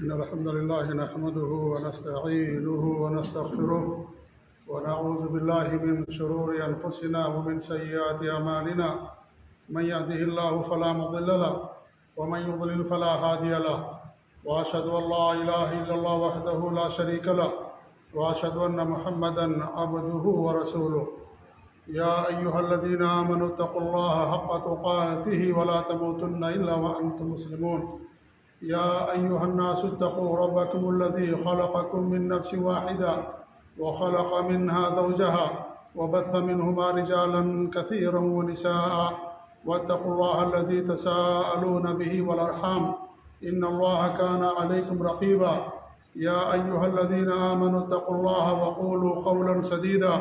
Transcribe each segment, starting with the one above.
إن الحمد لله نحمده ونستعينه ونستغفره ونعوذ بالله من شرور أنفسنا ومن سيئات أعمالنا من يهده الله فلا مضل له ومن يضلل فلا هادي له وأشهد أن لا إله إلا الله وحده لا شريك له وأشهد أن محمدا عبده ورسوله يا أيها الذين آمنوا اتقوا الله حق تقاته ولا تموتن إلا وأنتم مسلمون يا أيها الناس اتقوا ربكم الذي خلقكم من نفس واحدة وخلق منها زوجها وبث منهما رجالا كثيرا ونساء واتقوا الله الذي تساءلون به والأرحام إن الله كان عليكم رقيبا يا أيها الذين آمنوا اتقوا الله وقولوا قولا سديدا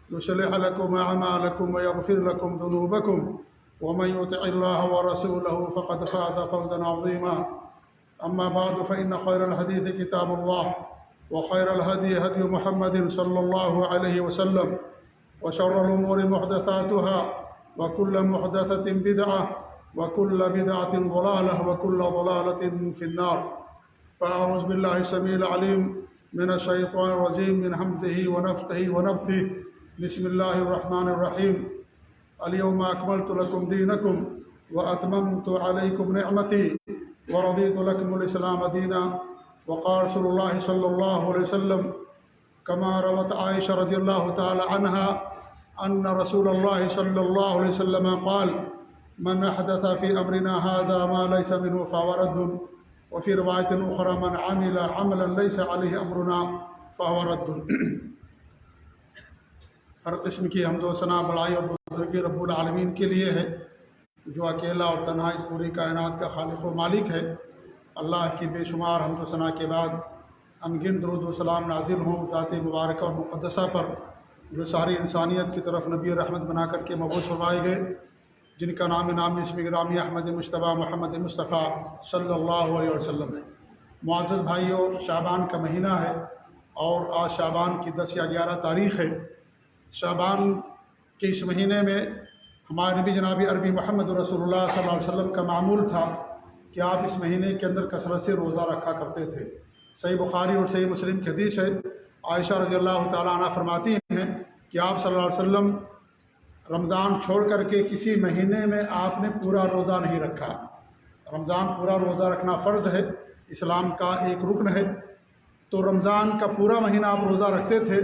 يصلح لكم أعمالكم ويغفر لكم ذنوبكم ومن يطع الله ورسوله فقد فاز فوزا عظيما أما بعد فإن خير الحديث كتاب الله وخير الهدي هدي محمد صلى الله عليه وسلم وشر الأمور محدثاتها وكل محدثة بدعة وكل بدعة ضلالة وكل ضلالة في النار فأعوذ بالله السميع العليم من الشيطان الرجيم من همزه ونفخه ونفثه بسم الله الرحمن الرحيم اليوم أكملت لكم دينكم وأتممت عليكم نعمتي ورضيت لكم الإسلام دينا وقال رسول الله صلى الله عليه وسلم كما روت عائشة رضي الله تعالى عنها أن رسول الله صلى الله عليه وسلم قال من أحدث في أمرنا هذا ما ليس منه فهو رد وفي رواية أخرى من عمل عملا ليس عليه أمرنا فهو رد ہر قسم کی حمد و ثنا بڑائی اور بزرگی رب العالمین کے لیے ہے جو اکیلا اور تنہا اس پوری کائنات کا خالق و مالک ہے۔ اللہ کی بے شمار حمد و ثنا کے بعد انگن درود و سلام نازل ہوں ذات مبارکہ اور مقدسہ پر جو ساری انسانیت کی طرف نبی رحمت بنا کر کے مبعوث فرمائے گئے، جن کا نام اسم گرامی احمد مجتبیٰ محمد مصطفیٰ صلی اللہ علیہ وسلم ہے۔ معزز بھائیوں، شعبان کا مہینہ ہے اور آج شعبان کی 10 یا 11 تاریخ ہے۔ شعبان کے اس مہینے میں ہمارے نبی جناب عربی محمد رسول اللہ صلی اللہ علیہ وسلم کا معمول تھا کہ آپ اس مہینے کے اندر کثرت سے روزہ رکھا کرتے تھے۔ صحیح بخاری اور صحیح مسلم کی حدیث ہے، عائشہ رضی اللہ تعالیٰ عنہ فرماتی ہیں کہ آپ صلی اللہ علیہ وسلم رمضان چھوڑ کر کے کسی مہینے میں آپ نے پورا روزہ نہیں رکھا۔ رمضان پورا روزہ رکھنا فرض ہے، اسلام کا ایک رکن ہے، تو رمضان کا پورا مہینہ آپ روزہ رکھتے تھے،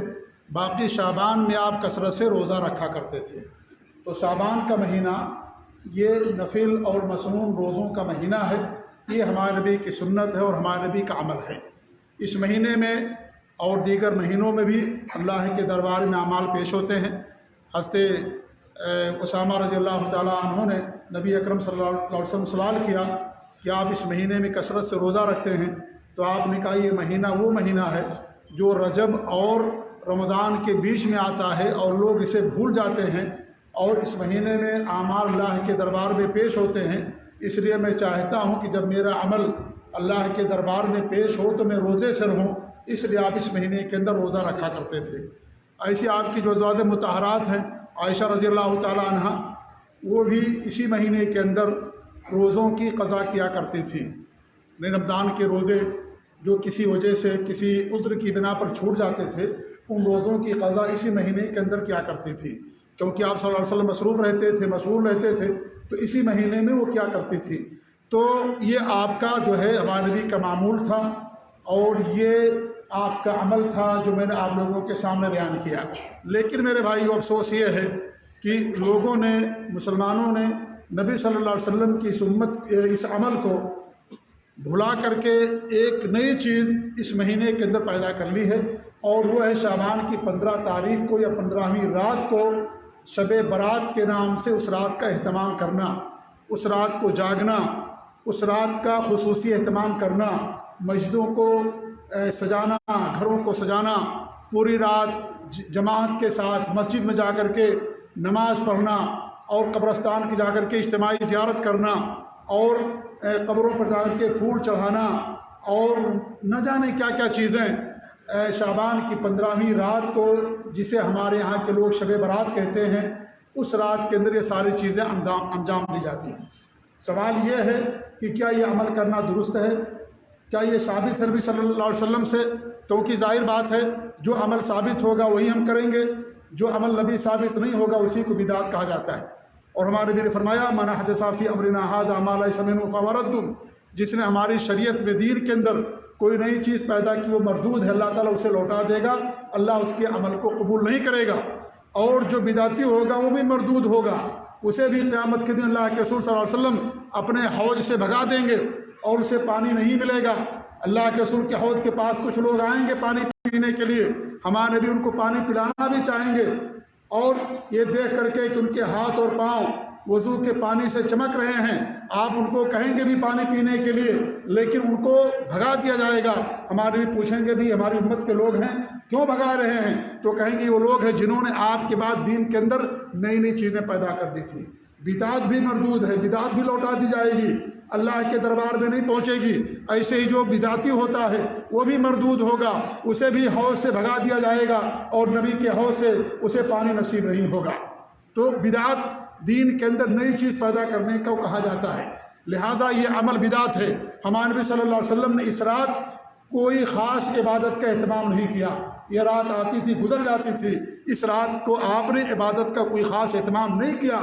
باقی شعبان میں آپ کثرت سے روزہ رکھا کرتے تھے۔ تو شعبان کا مہینہ یہ نفل اور مسنون روزوں کا مہینہ ہے، یہ ہمارے نبی کی سنت ہے اور ہمارے نبی کا عمل ہے۔ اس مہینے میں اور دیگر مہینوں میں بھی اللہ کے دربار میں اعمال پیش ہوتے ہیں۔ حضرت اسامہ رضی اللہ تعالیٰ عنہ نے نبی اکرم صلی اللہ علیہ وسلم سوال کیا کہ آپ اس مہینے میں کثرت سے روزہ رکھتے ہیں، تو آپ نے کہا یہ مہینہ وہ مہینہ ہے جو رجب اور رمضان کے بیچ میں آتا ہے اور لوگ اسے بھول جاتے ہیں، اور اس مہینے میں اعمال اللہ کے دربار میں پیش ہوتے ہیں۔ اس لیے میں چاہتا ہوں کہ جب میرا عمل اللہ کے دربار میں پیش ہو تو میں روزے سے رہوں، اس لیے آپ اس مہینے کے اندر روزہ رکھا کرتے تھے۔ ایسی آپ کی جو ازواج مطہرات ہیں عائشہ رضی اللہ تعالیٰ عنہ، وہ بھی اسی مہینے کے اندر روزوں کی قضا کیا کرتی تھیں۔ رمضان کے روزے جو کسی وجہ سے کسی عذر کی بنا پر چھوٹ جاتے تھے، ان روزوں کی قضا اسی مہینے کے اندر کیا کرتی تھی، کیونکہ آپ صلی اللہ علیہ وسلم مصروف رہتے تھے، مشغول رہتے تھے، تو اسی مہینے میں وہ کیا کرتی تھی۔ تو یہ آپ کا جو ہے ہمارے نبی کا معمول تھا اور یہ آپ کا عمل تھا جو میں نے آپ لوگوں کے سامنے بیان کیا۔ لیکن میرے بھائیو، افسوس یہ ہے کہ لوگوں نے، مسلمانوں نے نبی صلی اللہ علیہ وسلم کی اس عمل کو بھلا کر کے ایک نئی چیز اس مہینے کے اندر پیدا کر لی ہے، اور وہ ہے شعبان کی 15 تاریخ کو یا 15ویں رات کو شب برات کے نام سے اس رات کا اہتمام کرنا، اس رات کو جاگنا، اس رات کا خصوصی اہتمام کرنا، مسجدوں کو سجانا، گھروں کو سجانا، پوری رات جماعت کے ساتھ مسجد میں جا کر کے نماز پڑھنا، اور قبرستان کی جا کر کے اجتماعی زیارت کرنا، اور قبروں پر جا کر کے پھول چڑھانا، اور نہ جانے کیا کیا چیزیں شعبان کی 15ویں رات کو، جسے ہمارے یہاں کے لوگ شب برات کہتے ہیں، اس رات کے اندر یہ ساری چیزیں انجام دی جاتی ہیں۔ سوال یہ ہے کہ کیا یہ عمل کرنا درست ہے؟ کیا یہ ثابت ہے نبی صلی اللہ علیہ وسلم سے؟ کیونکہ ظاہر بات ہے جو عمل ثابت ہوگا وہی ہم کریں گے، جو عمل نبی ثابت نہیں ہوگا اسی کو بدعت کہا جاتا ہے۔ اور ہمارے نبی نے فرمایا من احدث فی امرنا ھذا ما لیس منہ فہو رد، جس نے ہماری شریعت میں دین کے اندر کوئی نئی چیز پیدا کی وہ مردود ہے، اللہ تعالیٰ اسے لوٹا دے گا، اللہ اس کے عمل کو قبول نہیں کرے گا۔ اور جو بدعتی ہوگا وہ بھی مردود ہوگا، اسے بھی قیامت کے دن اللہ کے رسول صلی اللہ علیہ وسلم اپنے حوض سے بھگا دیں گے اور اسے پانی نہیں ملے گا۔ اللہ کے رسول کے حوض کے پاس کچھ لوگ آئیں گے پانی پینے کے لیے، ہمارے نبی ان کو پانی پلانا بھی چاہیں گے، اور یہ دیکھ کر کے کہ ان کے ہاتھ اور پاؤں وضو کے پانی سے چمک رہے ہیں، آپ ان کو کہیں گے بھی پانی پینے کے لیے، لیکن ان کو بھگا دیا جائے گا۔ ہمارے بھی پوچھیں گے بھی ہماری امت کے لوگ ہیں کیوں بھگا رہے ہیں، تو کہیں گے وہ لوگ ہیں جنہوں نے آپ کے بعد دین کے اندر نئی نئی چیزیں پیدا کر دی تھی۔ بدعت بھی مردود ہے، بدعت بھی لوٹا دی جائے گی، اللہ کے دربار میں نہیں پہنچے گی۔ ایسے ہی جو بدعتی ہوتا ہے وہ بھی مردود ہوگا، اسے بھی حوض سے بھگا دیا جائے گا اور نبی کے حوض سے اسے پانی نصیب نہیں ہوگا۔ تو بدعت دین کے اندر نئی چیز پیدا کرنے کو کہا جاتا ہے، لہذا یہ عمل بدعت ہے۔ ہمارے نبی صلی اللہ علیہ وسلم نے اس رات کوئی خاص عبادت کا اہتمام نہیں کیا، یہ رات آتی تھی گزر جاتی تھی، اس رات کو آپ نے عبادت کا کوئی خاص اہتمام نہیں کیا۔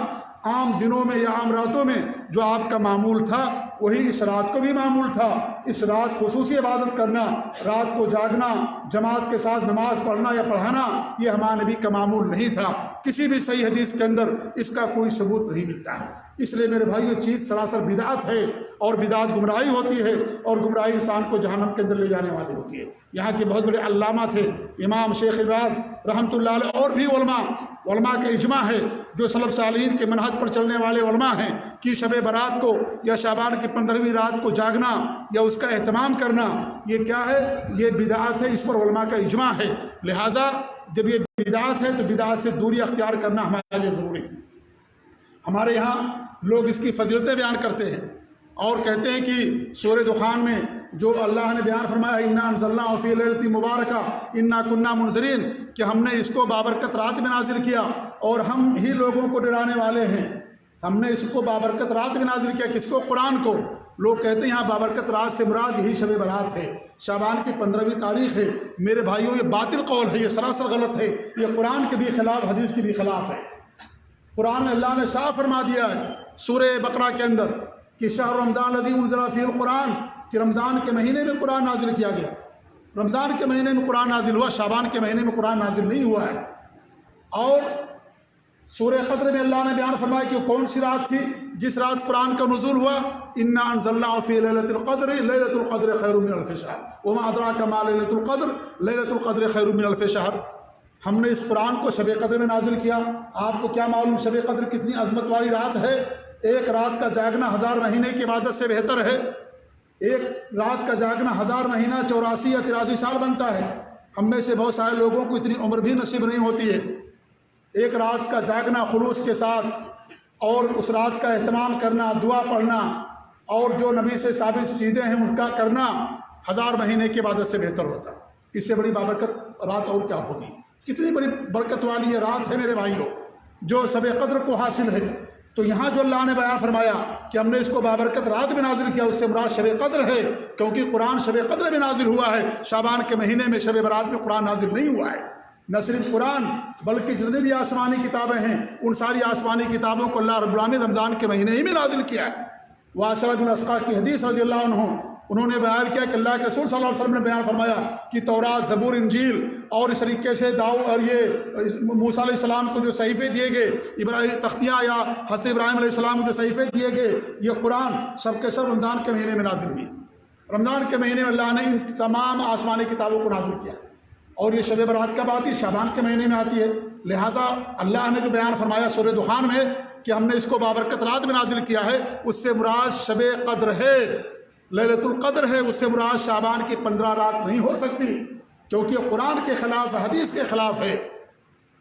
عام دنوں میں یا عام راتوں میں جو آپ کا معمول تھا وہی اس رات کو بھی معمول تھا۔ اس رات خصوصی عبادت کرنا، رات کو جاگنا، جماعت کے ساتھ نماز پڑھنا یا پڑھانا، یہ ہمارے نبی کا معمول نہیں تھا۔ کسی بھی صحیح حدیث کے اندر اس کا کوئی ثبوت نہیں ملتا ہے۔ اس لیے میرے بھائی یہ چیز سراسر بدعت ہے، اور بدعت گمراہی ہوتی ہے، اور گمراہی انسان کو جہنم کے اندر لے جانے والی ہوتی ہے۔ یہاں کے بہت بڑے علامہ تھے امام شیخ باز رحمۃ اللہ علیہ، اور بھی علماء کا اجماع ہے جو سلف صالحین کے منہج پر چلنے والے علماء ہیں کہ شب برات کو یا شعبان کی 15ویں رات کو جاگنا یا اس کا اہتمام کرنا یہ کیا ہے؟ یہ بدعت ہے، اس پر علماء کا اجماع ہے۔ لہذا جب یہ بدعت ہے تو بدعت سے دوری اختیار کرنا ہمارے لیے ضروری ہے۔ ہمارے یہاں لوگ اس کی فضیلتیں بیان کرتے ہیں اور کہتے ہیں کہ سورہ دخان میں جو اللہ نے بیان فرمایا انا انزلناہ فی لیلۃ مبارکہ انا کنا منذرین، کہ ہم نے اس کو بابرکت رات میں نازل کیا اور ہم ہی لوگوں کو ڈرانے والے ہیں۔ ہم نے اس کو بابرکت رات میں نازل کیا، کس کو؟ قرآن کو۔ لوگ کہتے ہیں یہاں بابرکت رات سے مراد یہی شب برات ہے، شعبان کی 15ویں تاریخ ہے۔ میرے بھائیوں یہ باطل قول ہے، یہ سراسر غلط ہے، یہ قرآن کے بھی خلاف، حدیث کے بھی خلاف ہے۔ قرآن میں اللہ نے صاف فرما دیا ہے سورہ بقرہ کے اندر کہ شہر رمضان الذی انزل فیہ القرآن، کہ رمضان کے مہینے میں قرآن نازل کیا گیا۔ رمضان کے مہینے میں قرآن نازل ہوا، شعبان کے مہینے میں قرآن نازل نہیں ہوا ہے۔ اور سورہ قدر میں اللہ نے بیان فرمایا کہ وہ کون سی رات تھی جس رات قرآن کا نزول ہوا؟ انا انزلناہ فی لیلۃ القدر، لیلۃ القدر خیر من الف شہر، وما ادراک ما لیلۃ القدر، لیلۃ القدر خیر من الف شہر۔ ہم نے اس قرآن کو شب قدر میں نازل کیا۔ آپ کو کیا معلوم شب قدر کتنی عظمت والی رات ہے؟ ایک رات کا جاگنا 1000 مہینے کی عبادت سے بہتر ہے۔ ایک رات کا جاگنا 1000 مہینہ 84 یا 83 سال بنتا ہے۔ ہم میں سے بہت سارے لوگوں کو اتنی عمر بھی نصیب نہیں ہوتی ہے۔ ایک رات کا جاگنا خلوص کے ساتھ اور اس رات کا اہتمام کرنا، دعا پڑھنا اور جو نبی سے ثابت چیزیں ہیں ان کا کرنا 1000 مہینے کی عبادت سے بہتر ہوتا ہے۔ اس سے بڑی بابرکت رات اور کیا ہوگی؟ کتنی بڑی برکت والی یہ رات ہے میرے بھائیوں جو شب قدر کو حاصل ہے۔ تو یہاں جو اللہ نے بیان فرمایا کہ ہم نے اس کو بابرکت رات میں نازل کیا، اس سے مراد شب قدر ہے، کیونکہ قرآن شب قدر میں نازل ہوا ہے۔ شعبان کے مہینے میں شب برات میں قرآن نازل نہیں ہوا ہے۔ نہ صرف قرآن بلکہ جتنی بھی آسمانی کتابیں ہیں ان ساری آسمانی کتابوں کو اللہ رب العالمین رمضان کے مہینے ہی میں نازل کیا ہے۔ واصلہ بن اسقا کی حدیث رضی اللہ عنہ، انہوں نے بیان کیا کہ اللہ کے رسول صلی اللہ علیہ وسلم نے بیان فرمایا کہ تورات، زبور، انجیل اور اس طریقے سے اور یہ موسیٰ علیہ السلام کو جو صحیفے دیے گئے، تختیاں یا حضرت ابراہیم علیہ السلام کو جو صحیفے دیے گئے، یہ قرآن سب کے سب رمضان کے مہینے میں نازل ہوئی۔ رمضان کے مہینے میں اللہ نے ان تمام آسمانی کتابوں کو نازل کیا، اور یہ شب برات کب آتی ہے؟ شعبان کے مہینے میں آتی ہے۔ لہذا اللہ نے جو بیان فرمایا سورہ دخان میں کہ ہم نے اس کو بابرکت رات میں نازل کیا ہے، اس سے مراد شب قدر ہے، لیلۃ القدر ہے، اس سے مراد شعبان کی 15 رات نہیں ہو سکتی، کیونکہ قرآن کے خلاف، حدیث کے خلاف ہے۔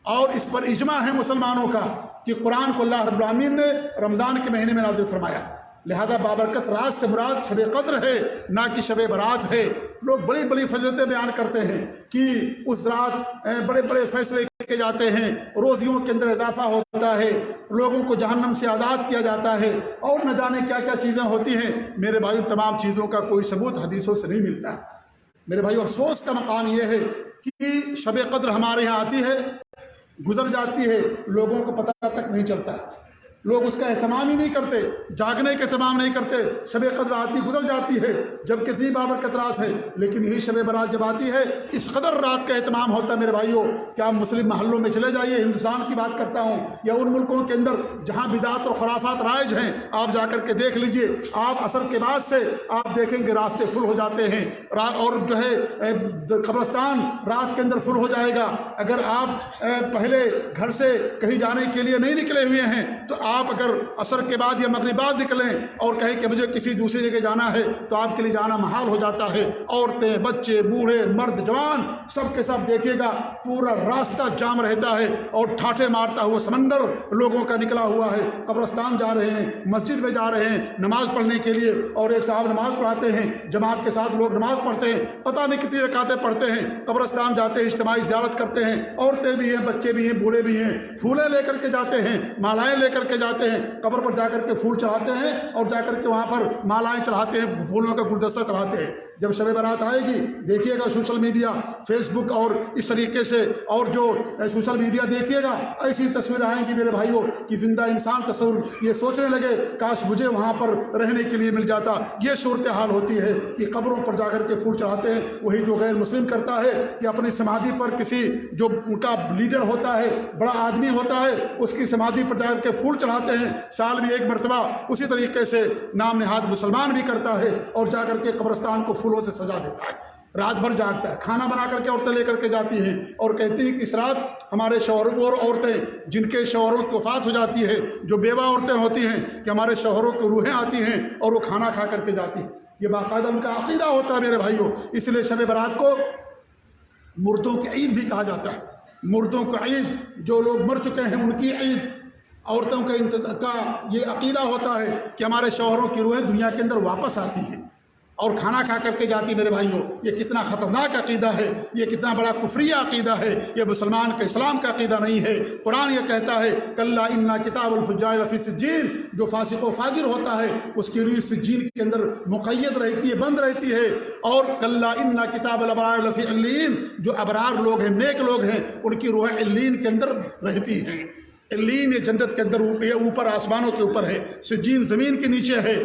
اور اس پر اجماع ہے مسلمانوں کا کہ قرآن کو اللہ رب العالمین نے رمضان کے مہینے میں نازل فرمایا، لہذا بابرکت رات سے مراد شب قدر ہے، نہ کہ شب برات ہے۔ لوگ بڑی بڑی فضیلتیں بیان کرتے ہیں کہ اس رات بڑے بڑے فیصلے کے جاتے ہیں، روزیوں کے اندر اضافہ ہوتا ہے، لوگوں کو جہنم سے آزاد کیا جاتا ہے، اور نہ جانے کیا کیا چیزیں ہوتی ہیں۔ میرے بھائی تمام چیزوں کا کوئی ثبوت حدیثوں سے نہیں ملتا۔ میرے بھائی افسوس کا مقام یہ ہے کہ شب قدر ہمارے یہاں آتی ہے، گزر جاتی ہے، لوگوں کو پتہ تک نہیں چلتا، لوگ اس کا اہتمام ہی نہیں کرتے، جاگنے کا اہتمام نہیں کرتے۔ شب قدر آتی گزر جاتی ہے، جب کتنی بابرکت رات ہے، لیکن یہی شب برات جب آتی ہے اس قدر رات کا اہتمام ہوتا ہے۔ میرے بھائیوں، کیا آپ مسلم محلوں میں چلے جائیے، ہندوستان کی بات کرتا ہوں، یا ان ملکوں کے اندر جہاں بدعات اور خرافات رائج ہیں، آپ جا کر کے دیکھ لیجئے، آپ عصر کے بعد سے آپ دیکھیں گے راستے فل ہو جاتے ہیں، اور جو ہے قبرستان رات کے اندر فل ہو جائے گا۔ اگر آپ پہلے گھر سے کہیں جانے کے لیے نہیں نکلے ہوئے ہیں تو آپ اگر عصر کے بعد یا مغرب بعد نکلیں اور کہیں کہ مجھے کسی دوسری جگہ جانا ہے تو آپ کے لیے جانا محال ہو جاتا ہے۔ عورتیں، بچے، بوڑھے، مرد، جوان، سب کے سب دیکھیے گا پورا راستہ جام رہتا ہے، اور ٹھاٹھے مارتا ہوا سمندر لوگوں کا نکلا ہوا ہے۔ قبرستان جا رہے ہیں، مسجد میں جا رہے ہیں نماز پڑھنے کے لیے، اور ایک صاحب نماز پڑھاتے ہیں، جماعت کے ساتھ لوگ نماز پڑھتے ہیں، پتہ نہیں کتنی رکعتیں پڑھتے ہیں، قبرستان جاتے ہیں، اجتماعی زیارت کرتے ہیں، عورتیں بھی ہیں، بچے بھی ہیں، بوڑھے بھی ہیں، پھولیں لے کر کے جاتے ہیں، مالائیں لے کر کے جاتے ہیں، قبر پر جا کر کے پھول چڑھاتے ہیں، اور جا کر کے وہاں پر مالائیں چڑھاتے ہیں، پھولوں کا گلدستہ چڑھاتے ہیں۔ جب شب برات آئے گی دیکھیے گا سوشل میڈیا، فیس بک اور اس طریقے سے، اور جو سوشل میڈیا دیکھیے گا ایسی تصویریں آئیں گی میرے بھائیوں کہ زندہ انسان تصور یہ سوچنے لگے کاش مجھے وہاں پر رہنے کے لیے مل جاتا۔ یہ صورتحال ہوتی ہے کہ قبروں پر جا کر کے پھول چڑھاتے ہیں۔ وہی جو غیر مسلم کرتا ہے کہ اپنی سمادھی پر کسی جو ان کا لیڈر ہوتا ہے، بڑا آدمی ہوتا ہے، اس کی سمادھی پر جا کر کے پھول چڑھاتے ہیں، سال میں ایک مرتبہ اسی طریقے سے نام نہاد مسلمان بھی کرتا ہے، اور جا کر کے قبرستان کو پھولوں سے سجا دیتا ہے، رات بھر جاگتا ہے، کھانا بنا کر کے عورتیں لے کر کے جاتی ہیں، اور کہتی ہیں کہ اس رات ہمارے شوہروں اور عورتیں جن کے شوہروں کی وفات ہو جاتی ہے، جو بیوہ عورتیں ہوتی ہیں، کہ ہمارے شوہروں کی روحیں آتی ہیں اور وہ کھانا کھا کر کے جاتی ہیں۔ یہ باقاعدہ ان کا عقیدہ ہوتا ہے میرے بھائیوں۔ اس لیے شب برات کو مردوں کی عید بھی کہا جاتا ہے، مردوں کو عید، جو لوگ مر چکے ہیں ان کی عید۔ عورتوں کا یہ عقیدہ ہوتا ہے کہ ہمارے شوہروں کی روحیں دنیا کے اندر واپس آتی ہیں اور کھانا کھا کر کے جاتی۔ میرے بھائیوں، یہ کتنا خطرناک عقیدہ ہے، یہ کتنا بڑا کفریہ عقیدہ ہے، یہ مسلمان کا اسلام کا عقیدہ نہیں ہے۔ قرآن یہ کہتا ہے کلا انا کتاب الفجار لفی سجین، جو فاسق و فاجر ہوتا ہے اس کی روح سجین کے اندر مقید رہتی ہے، بند رہتی ہے۔ اور کلا انا کتاب الابرار لفی علین، جو ابرار لوگ ہیں، نیک لوگ ہیں، ان کی روح علین کے اندر رہتی ہیں۔ علین یہ جنت کے اندر، یہ اوپر آسمانوں کے اوپر ہے، سجین زمین کے نیچے ہے۔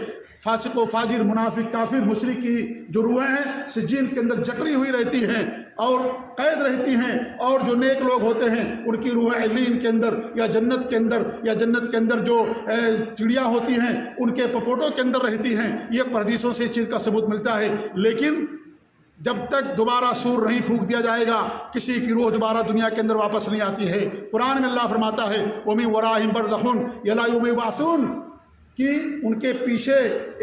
فاسق و فاجر، منافق، کافر، مشرک کی جو روحیں ہیں سجین کے اندر جکڑی ہوئی رہتی ہیں اور قید رہتی ہیں، اور جو نیک لوگ ہوتے ہیں ان کی روحیں علین کے اندر یا جنت کے اندر، یا جنت کے اندر جو چڑیا ہوتی ہیں ان کے پپوٹوں کے اندر رہتی ہیں۔ یہ حدیثوں سے اس چیز کا ثبوت ملتا ہے۔ لیکن جب تک دوبارہ سور نہیں پھونک دیا جائے گا کسی کی روح دوبارہ دنیا کے اندر واپس نہیں آتی ہے۔ قرآن میں اللہ فرماتا ہے وَمِن وَرَائِهِمْ بَرْزَخٌ إِلَىٰ يَوْمِ يُبْعَثُونَ، کہ ان کے پیچھے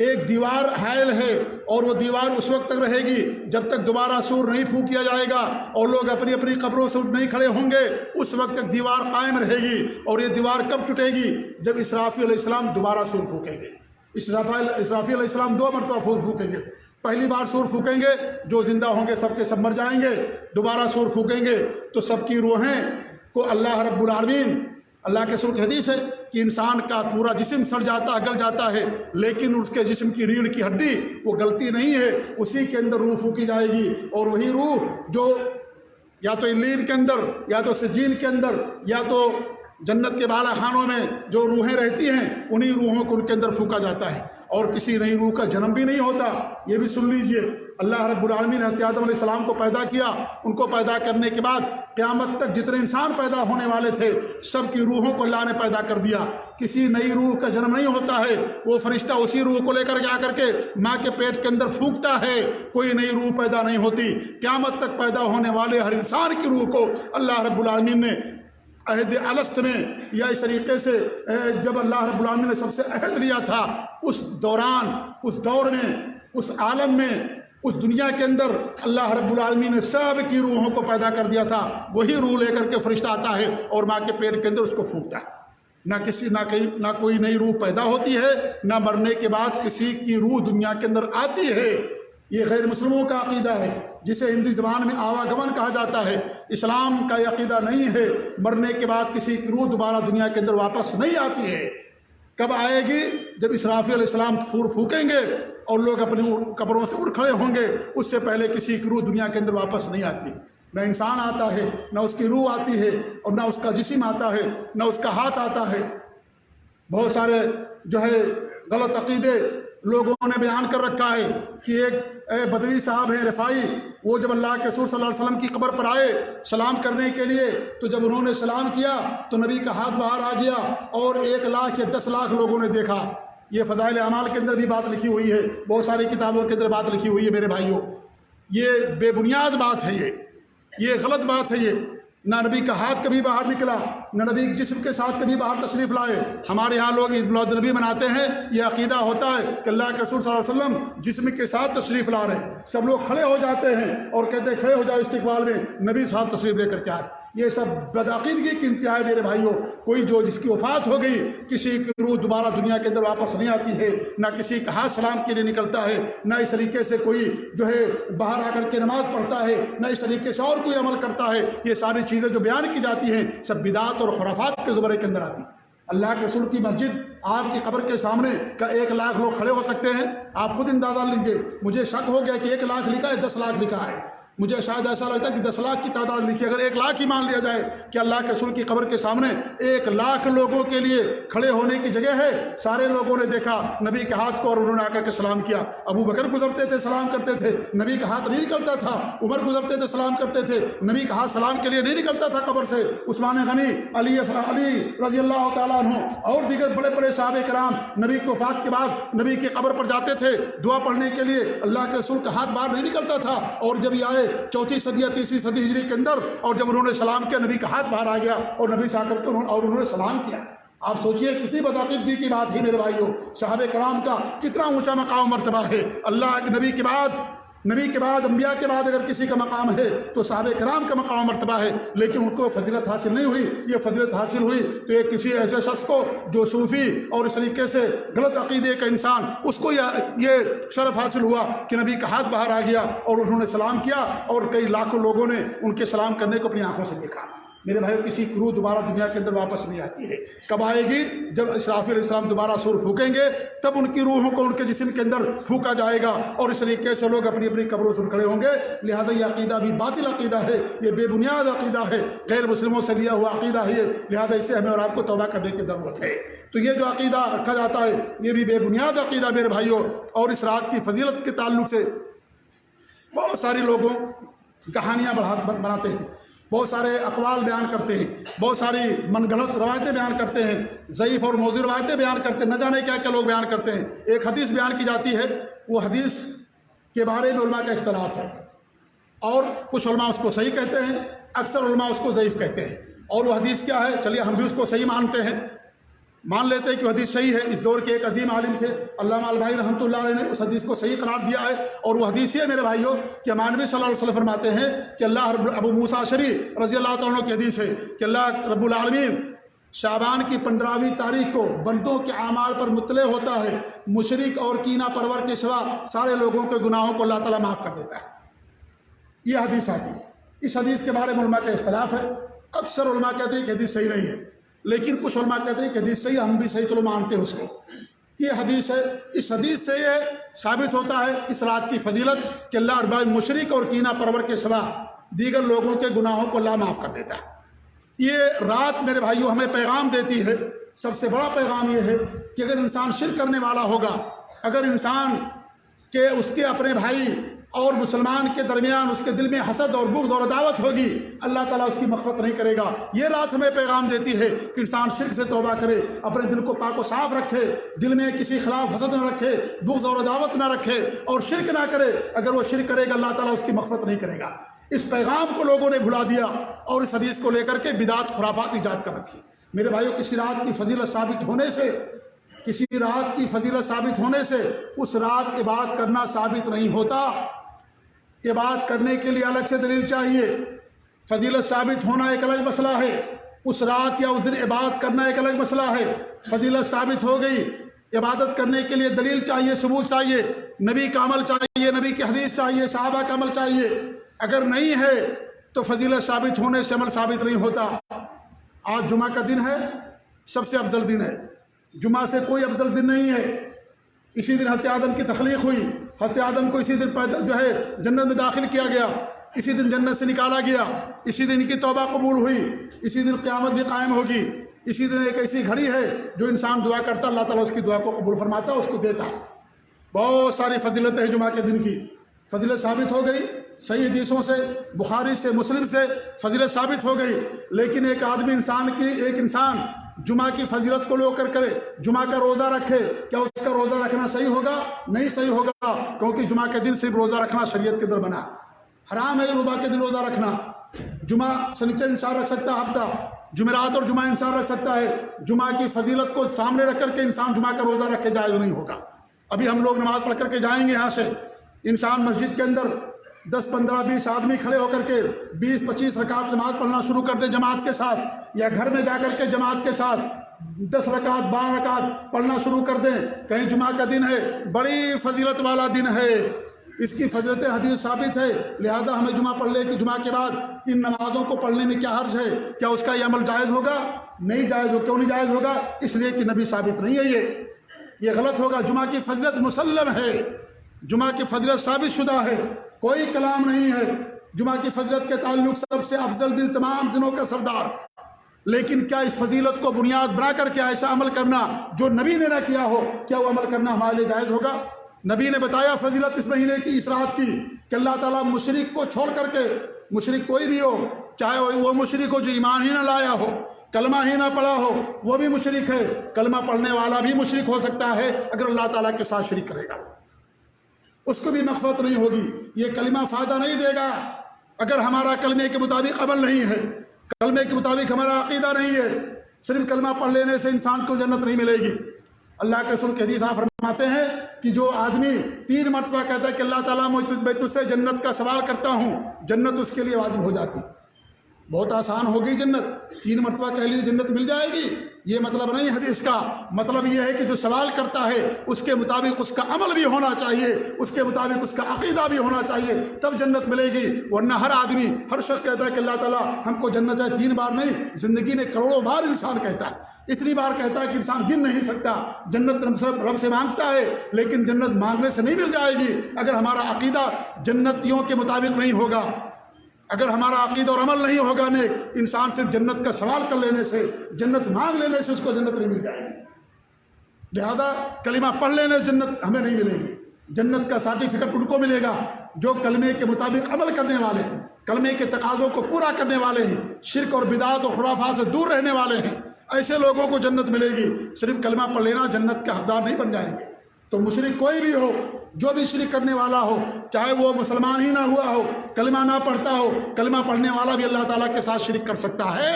ایک دیوار حائل ہے، اور وہ دیوار اس وقت تک رہے گی جب تک دوبارہ سور نہیں پھونک دیا جائے گا اور لوگ اپنی اپنی قبروں سے اٹھ نہیں کھڑے ہوں گے، اس وقت تک دیوار قائم رہے گی۔ اور یہ دیوار کب ٹوٹے گی؟ جب اسرافیل علیہ السلام دوبارہ سور پھونکیں گے۔ اسرافیل علیہ السلام 2 مرتبہ پھونکیں گے۔ پہلی بار سور پھونکیں گے، جو زندہ ہوں گے سب کے سب مر جائیں گے۔ دوبارہ سور پھونکیں گے تو سب کی روحیں کو اللہ رب العالمین، اللہ کے رسول کی حدیث ہے کہ انسان کا پورا جسم سڑ جاتا ہے، گل جاتا ہے، لیکن اس کے جسم کی ریڑھ کی ہڈی وہ گلتی نہیں ہے، اسی کے اندر روح پھونکی جائے گی۔ اور وہی روح جو یا تو علین کے اندر، یا تو سجین کے اندر، یا تو جنت کے بالا خانوں میں جو روحیں رہتی ہیں انہی روحوں کو ان کے اندر پھونکا جاتا ہے، اور کسی نئی روح کا جنم بھی نہیں ہوتا۔ یہ بھی سن لیجئے، اللہ رب العالمین نے حضرت آدم علیہ السلام کو پیدا کیا، ان کو پیدا کرنے کے بعد قیامت تک جتنے انسان پیدا ہونے والے تھے سب کی روحوں کو اللہ نے پیدا کر دیا۔ کسی نئی روح کا جنم نہیں ہوتا ہے، وہ فرشتہ اسی روح کو لے کر جا کر کے ماں کے پیٹ کے اندر پھونکتا ہے، کوئی نئی روح پیدا نہیں ہوتی۔ قیامت تک پیدا ہونے والے ہر انسان کی روح کو اللہ رب العالمین نے عہد الست میں، یا اس طریقے سے جب اللہ رب العالمین نے سب سے عہد لیا تھا، اس دوران، اس دور میں، اس عالم میں، اس دنیا کے اندر اللہ رب العالمین نے سب کی روحوں کو پیدا کر دیا تھا۔ وہی روح لے کر کے فرشتہ آتا ہے اور ماں کے پیٹ کے اندر اس کو پھونکتا ہے۔ نہ کوئی نئی روح پیدا ہوتی ہے، نہ مرنے کے بعد کسی کی روح دنیا کے اندر آتی ہے۔ یہ غیر مسلموں کا عقیدہ ہے، جسے ہندی زبان میں آواگمن کہا جاتا ہے۔ اسلام کا یہ عقیدہ نہیں ہے مرنے کے بعد کسی کی روح دوبارہ دنیا کے اندر واپس نہیں آتی ہے۔ کب آئے گی؟ جب اسرافیل علیہ السلام پھور پھونکیں گے اور لوگ اپنی قبروں سے اٹھ کھڑے ہوں گے، اس سے پہلے کسی کی روح دنیا کے اندر واپس نہیں آتی۔ نہ انسان آتا ہے، نہ اس کی روح آتی ہے، اور نہ اس کا جسم آتا ہے، نہ اس کا ہاتھ آتا ہے۔ بہت سارے غلط عقیدے لوگوں نے بیان کر رکھا ہے کہ ایک بدوی صاحب ہیں رفائی، وہ جب اللہ کے رسول صلی اللہ علیہ وسلم کی قبر پر آئے سلام کرنے کے لیے، تو جب انہوں نے سلام کیا تو نبی کا ہاتھ باہر آ گیا اور 1 لاکھ یا 10 لاکھ لوگوں نے دیکھا۔ یہ فضائل اعمال کے اندر بھی بات لکھی ہوئی ہے، بہت ساری کتابوں کے اندر بات لکھی ہوئی ہے میرے بھائیوں۔ یہ بے بنیاد بات ہے، یہ غلط بات ہے۔ یہ نہ نبی کا ہاتھ کبھی باہر نکلا، نہ نبی جسم کے ساتھ کبھی باہر تشریف لائے۔ ہمارے ہاں لوگ عید میلاد النبی مناتے ہیں، یہ عقیدہ ہوتا ہے کہ اللہ کے رسول صلی اللہ علیہ وسلم جسم کے ساتھ تشریف لا رہے ہیں، سب لوگ کھڑے ہو جاتے ہیں اور کہتے ہیں کھڑے ہو جاؤ استقبال میں، نبی صاحب تشریف لے کر کے آئے۔ یہ سب بدعقیدگی کی انتہا ہے میرے بھائیوں۔ کوئی جس کی وفات ہو گئی، کسی کی روح دوبارہ دنیا کے اندر واپس نہیں آتی ہے، نہ کسی کا ہاتھ سلام کے لیے نکلتا ہے، نہ اس طریقے سے کوئی باہر آ کر کے نماز پڑھتا ہے، نہ اس طریقے سے اور کوئی عمل کرتا ہے۔ یہ ساری چیزیں جو بیان کی جاتی ہیں سب بدعات اور خرافات کے زمرے کے اندر آتی۔ اللہ کے رسول کی مسجد آپ کی قبر کے سامنے کا 1 لاکھ لوگ کھڑے ہو سکتے ہیں؟ آپ خود اندازہ لیجیے۔ مجھے شک ہو گیا کہ 1 لاکھ لکھا ہے، 10 لاکھ لکھا ہے۔ مجھے شاید ایسا لگتا ہے کہ 10 لاکھ کی تعداد لکھی، اگر 1 لاکھ ہی مان لیا جائے کہ اللہ کے رسول کی قبر کے سامنے 1 لاکھ لوگوں کے لیے کھڑے ہونے کی جگہ ہے۔ سارے لوگوں نے دیکھا نبی کے ہاتھ کو اور انہوں نے آ کر کے سلام کیا۔ ابو بکر گزرتے تھے سلام کرتے تھے، نبی کا ہاتھ نہیں نکلتا تھا۔ عمر گزرتے تھے سلام کرتے تھے، نبی کا ہاتھ سلام کے لیے نہیں نکلتا تھا قبر سے۔ عثمان غنی، علی رضی اللہ تعالیٰ عنہ اور دیگر بڑے بڑے صحابہ کرام نبی کی وفات کے بعد نبی کی قبر پر جاتے تھے دعا پڑھنے کے لیے، اللہ کے رسول کا ہاتھ باہر نہیں نکلتا تھا۔ اور جب یہ آئے 4 صدی یا 3 صدی ہجری کے اندر، اور جب انہوں نے سلام کیا نبی کا ہاتھ باہر آ گیا اور نبی سے آ کر کے انہوں نے سلام کیا۔ آپ سوچئے کتنی بدعقیدگی کی بات ہے میرے بھائیوں۔ صحابہ کرام کا کتنا اونچا مقام مرتبہ ہے۔ اللہ کے نبی کے بعد انبیاء کے بعد اگر کسی کا مقام ہے تو صحابہ کرام کا مقام مرتبہ ہے، لیکن ان کو فضیلت حاصل نہیں ہوئی۔ یہ فضیلت حاصل ہوئی تو یہ کسی ایسے شخص کو جو صوفی اور اس طریقے سے غلط عقیدے کا انسان، اس کو یہ شرف حاصل ہوا کہ نبی کا ہاتھ باہر آ گیا اور انہوں نے سلام کیا، اور کئی لاکھوں لوگوں نے ان کے سلام کرنے کو اپنی آنکھوں سے دیکھا۔ میرے بھائیو، کسی کی روح دوبارہ دنیا کے اندر واپس نہیں آتی ہے۔ کب آئے گی؟ جب اسرافیل علیہ السلام دوبارہ سور پھونکیں گے، تب ان کی روحوں کو ان کے جسم کے اندر پھونکا جائے گا، اور اس طریقے سے لوگ اپنی اپنی قبروں سے کھڑے ہوں گے۔ لہذا یہ عقیدہ بھی باطل عقیدہ ہے، یہ بے بنیاد عقیدہ ہے، غیر مسلموں سے لیا ہوا عقیدہ ہے۔ لہذا اس سے ہمیں اور آپ کو توبہ کرنے کی ضرورت ہے۔ تو یہ جو عقیدہ رکھا جاتا ہے یہ بھی بے بنیاد عقیدہ میرے بھائیوں۔ اور اس رات کی فضیلت کے تعلق سے بہت سارے لوگوں کہانیاں بناتے ہیں، بہت سارے اقوال بیان کرتے ہیں، بہت ساری من گھڑت روایتیں بیان کرتے ہیں، ضعیف اور موضوع روایتیں بیان کرتے ہیں، نہ جانے کیا کیا لوگ بیان کرتے ہیں۔ ایک حدیث بیان کی جاتی ہے، وہ حدیث کے بارے میں علماء کا اختلاف ہے، اور کچھ علماء اس کو صحیح کہتے ہیں، اکثر علماء اس کو ضعیف کہتے ہیں۔ اور وہ حدیث کیا ہے؟ چلیے ہم بھی اس کو صحیح مانتے ہیں، مان لیتے ہیں کہ حدیث صحیح ہے۔ اس دور کے ایک عظیم عالم تھے علامہ البانی رحمۃ اللہ علیہ نے اس حدیث کو صحیح قرار دیا ہے، اور وہ حدیث یہ ہے میرے بھائیوں کہ ہمارے نبی صلی اللہ علیہ وسلم فرماتے ہیں کہ ابو موسیٰ اشعری رضی اللہ تعالیٰ عنہ کی حدیث ہے کہ اللہ رب العالمین شعبان کی 15ویں تاریخ کو بندوں کے اعمال پر مطلع ہوتا ہے، مشرک اور کینہ پرور کے سوا سارے لوگوں کے گناہوں کو اللہ تعالیٰ معاف کر دیتا ہے۔ یہ حدیث آتی ہے۔ اس حدیث کے بارے میں علماء کا اختلاف ہے، اکثر علماء کہتے ہیں کہ حدیث صحیح نہیں ہے، لیکن کچھ علماء کہتے ہیں کہ حدیث صحیح، ہم بھی صحیح چلو مانتے ہیں اس کو۔ یہ حدیث ہے، اس حدیث سے یہ ثابت ہوتا ہے اس رات کی فضیلت کہ اللہ رب العالمین مشرک اور کینہ پرور کے سوا دیگر لوگوں کے گناہوں کو اللہ معاف کر دیتا ہے۔ یہ رات میرے بھائیوں ہمیں پیغام دیتی ہے، سب سے بڑا پیغام یہ ہے کہ اگر انسان شرک کرنے والا ہوگا، اگر انسان کے اس کے اپنے بھائی اور مسلمان کے درمیان اس کے دل میں حسد اور بغض اور عداوت ہوگی، اللہ تعالیٰ اس کی مغفرت نہیں کرے گا۔ یہ رات ہمیں پیغام دیتی ہے کہ انسان شرک سے توبہ کرے، اپنے دل کو پاک و صاف رکھے، دل میں کسی خلاف حسد نہ رکھے، بغض اور عداوت نہ رکھے، اور شرک نہ کرے۔ اگر وہ شرک کرے گا اللہ تعالیٰ اس کی مغفرت نہیں کرے گا۔ اس پیغام کو لوگوں نے بھلا دیا اور اس حدیث کو لے کر کے بدعت خرافات ایجاد کر رکھی۔ میرے بھائیوں، کسی رات کی فضیلت ثابت ہونے سے، کسی رات کی فضیلت ثابت ہونے سے اس رات عبادت کرنا ثابت نہیں ہوتا۔ عبادت کرنے کے لیے الگ سے دلیل چاہیے۔ فضیلت ثابت ہونا ایک الگ مسئلہ ہے، اس رات یا اس دن عبادت کرنا ایک الگ مسئلہ ہے۔ فضیلت ثابت ہو گئی، عبادت کرنے کے لیے دلیل چاہیے، ثبوت چاہیے، نبی کا عمل چاہیے، نبی کی حدیث چاہیے، صحابہ کا عمل چاہیے۔ اگر نہیں ہے تو فضیلت ثابت ہونے سے عمل ثابت نہیں ہوتا۔ آج جمعہ کا دن ہے، سب سے افضل دن ہے، جمعہ سے کوئی افضل دن نہیں ہے۔ اسی دن حضرت آدم کی تخلیق ہوئی، حضرت آدم کو اسی دن جنت میں داخل کیا گیا، اسی دن جنت سے نکالا گیا، اسی دن کی توبہ قبول ہوئی، اسی دن قیامت بھی قائم ہوگی۔ اسی دن ایک ایسی گھڑی ہے جو انسان دعا کرتا اللہ تعالیٰ اس کی دعا کو قبول فرماتا، اس کو دیتا۔ بہت ساری فضیلتیں ہیں جمعہ کے دن کی، فضیلت ثابت ہو گئی صحیح حدیثوں سے، بخاری سے، مسلم سے فضیلت ثابت ہو گئی۔ لیکن ایک انسان جمعہ کی فضیلت کو لو کر کرے، جمعہ کا روزہ رکھے، کیا اس کا روزہ رکھنا صحیح ہوگا؟ نہیں صحیح ہوگا، کیونکہ جمعہ کے دن صرف روزہ رکھنا شریعت کے اندر بنا، حرام ہے جمعہ کے دن روزہ رکھنا۔ جمعہ سنیچر انسان رکھ سکتا ہے، ہفتہ جمعرات اور جمعہ انسان رکھ سکتا ہے، جمعہ کی فضیلت کو سامنے رکھ کر کے انسان جمعہ کا روزہ رکھے جائز نہیں ہوگا۔ ابھی ہم لوگ نماز پڑھ کر کے جائیں گے یہاں سے، انسان مسجد کے اندر 10 15 20 آدمی کھڑے ہو کر کے 20 25 رکعت نماز پڑھنا شروع کر دے جماعت کے ساتھ، یا گھر میں جا کر کے جماعت کے ساتھ 10 رکعت 12 رکعت پڑھنا شروع کر دیں، کہیں جمعہ کا دن ہے، بڑی فضیلت والا دن ہے، اس کی فضیلت حدیث ثابت ہے، لہذا ہمیں جمعہ پڑھ لے کہ جمعہ کے بعد ان نمازوں کو پڑھنے میں کیا حرج ہے؟ کیا اس کا یہ عمل جائز ہوگا؟ نہیں جائز ہو۔ کیوں نہیں جائز ہوگا؟ اس لیے کہ نبی ثابت نہیں ہے، یہ غلط ہوگا۔ جمعہ کی فضیلت مسلم ہے، جمعہ کی فضیلت ثابت شدہ ہے، کوئی کلام نہیں ہے۔ جمعہ کی فضیلت کے تعلق سب سے افضل دن، تمام دنوں کا سردار۔ لیکن کیا اس فضیلت کو بنیاد بنا کر کے ایسا عمل کرنا جو نبی نے نہ کیا ہو، کیا وہ عمل کرنا ہمارے لیے جائز ہوگا؟ نبی نے بتایا فضیلت اس مہینے کی، اس رات کی، کہ اللہ تعالیٰ مشرک کو چھوڑ کر کے، مشرک کوئی بھی ہو، چاہے وہ مشرک ہو جو ایمان ہی نہ لایا ہو، کلمہ ہی نہ پڑھا ہو، وہ بھی مشرک ہے۔ کلمہ پڑھنے والا بھی مشرک ہو سکتا ہے اگر اللہ تعالیٰ کے ساتھ شرک کرے گا، اس کو بھی مغفرت نہیں ہوگی۔ یہ کلمہ فائدہ نہیں دے گا اگر ہمارا کلمے کے مطابق عمل نہیں ہے، کلمے کے مطابق ہمارا عقیدہ نہیں ہے۔ صرف کلمہ پڑھ لینے سے انسان کو جنت نہیں ملے گی۔ اللہ کے رسول کے حدیث آپ فرماتے ہیں کہ جو آدمی 3 مرتبہ کہتا ہے کہ اللہ تعالیٰ میں تجھ سے جنت کا سوال کرتا ہوں، جنت اس کے لیے واجب ہو جاتی۔ بہت آسان ہو گئی جنت، 3 مرتبہ کہہ لیجیے جنت مل جائے گی، یہ مطلب نہیں حدیث کا۔ مطلب یہ ہے کہ جو سوال کرتا ہے اس کے مطابق اس کا عمل بھی ہونا چاہیے، اس کے مطابق اس کا عقیدہ بھی ہونا چاہیے، تب جنت ملے گی۔ ورنہ ہر آدمی، ہر شخص کہتا ہے کہ اللہ تعالیٰ ہم کو جنت چاہے، 3 بار نہیں، زندگی میں کروڑوں بار انسان کہتا ہے، اتنی بار کہتا ہے کہ انسان گن نہیں سکتا۔ جنت رب سے مانگتا ہے، لیکن جنت مانگنے سے نہیں مل جائے گی اگر ہمارا عقیدہ جنتیوں کے مطابق نہیں ہوگا، اگر ہمارا عقیدہ اور عمل نہیں ہوگا نیک۔ انسان صرف جنت کا سوال کر لینے سے، جنت مانگ لینے سے اس کو جنت نہیں مل جائے گی۔ لہذا کلمہ پڑھ لینے سے جنت ہمیں نہیں ملے گی، جنت کا سرٹیفکیٹ ان کو ملے گا جو کلمے کے مطابق عمل کرنے والے ہیں، کلمے کے تقاضوں کو پورا کرنے والے ہیں، شرک اور بدعات اور خرافات سے دور رہنے والے ہیں، ایسے لوگوں کو جنت ملے گی۔ صرف کلمہ پڑھ لینا جنت کا حقدار نہیں بن جائیں گے۔ تو مشرک کوئی بھی ہو، جو بھی شرک کرنے والا ہو، چاہے وہ مسلمان ہی نہ ہوا ہو، کلمہ نہ پڑھتا ہو، کلمہ پڑھنے والا بھی اللہ تعالیٰ کے ساتھ شرک کر سکتا ہے۔